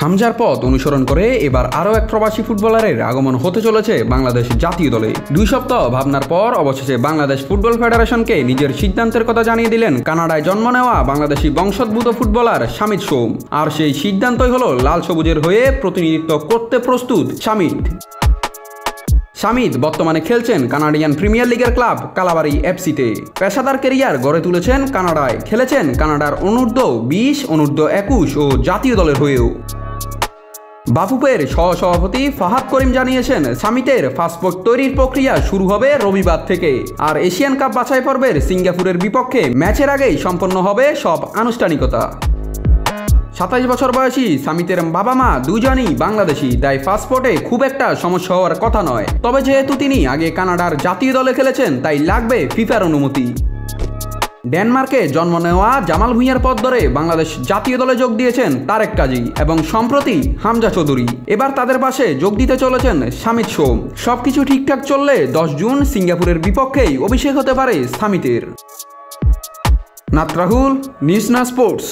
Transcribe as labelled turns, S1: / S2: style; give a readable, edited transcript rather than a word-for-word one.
S1: হামজার পথ অনুসরণ করে এবার আরও এক প্রবাসী ফুটবলারের আগমন হতে চলেছে বাংলাদেশ জাতীয় দলে। 2 সপ্তাহ ভাবনার পর অবশেষে বাংলাদেশ ফুটবল ফেডারেশনকে নিজের সিদ্ধান্তের কথা জানিয়ে দিলেন কানাডায় জন্ম নেওয়া বাংলাদেশি বংশোদ্ভূত ফুটবলার শামিত সোম। আর সেই সিদ্ধান্তই হলো লাল সবুজের হয়ে প্রতিনিধিত্ব করতে প্রস্তুত শামিত। শামিত বর্তমানে খেলছেন কানাডিয়ান প্রিমিয়ার লিগের ক্লাব কালাবারি এফসিতে। পেশাদার ক্যারিয়ার গড়ে তুলেছেন কানাডায়, খেলেছেন কানাডার অনূর্ধ্ব-20, অনূর্ধ্ব-21 ও জাতীয় দলের হয়েও। বাফুফের সহসভাপতি ফাহাদ করিম জানিয়েছেন শামিতের পাসপোর্ট তৈরির প্রক্রিয়া শুরু হবে রবিবার থেকে। আর এশিয়ান কাপ বাছাই পর্বের সিঙ্গাপুরের বিপক্ষে ম্যাচের আগেই সম্পন্ন হবে সব আনুষ্ঠানিকতা। 27 বছর বয়সী শামিতের বাবা মা দুজনই বাংলাদেশি, তাই পাসপোর্টে খুব একটা সমস্যা হওয়ার কথা নয়। তবে যেহেতু তিনি আগে কানাডার জাতীয় দলে খেলেছেন, তাই লাগবে ফিফার অনুমতি। ডেনমার্কে জন্ম নেওয়া জামাল ভুঁইয়ার পথ ধরে বাংলাদেশ জাতীয় দলে যোগ দিয়েছেন তারেক কাজী এবং সম্প্রতি হামজা চৌধুরী। এবার তাদের পাশে যোগ দিতে চলেছেন শামিত সোম। সবকিছু ঠিকঠাক চললে 10 জুন সিঙ্গাপুরের বিপক্ষেই অভিষেক হতে পারে শামিতের। নাত রাহুল, নিউজ না স্পোর্টস।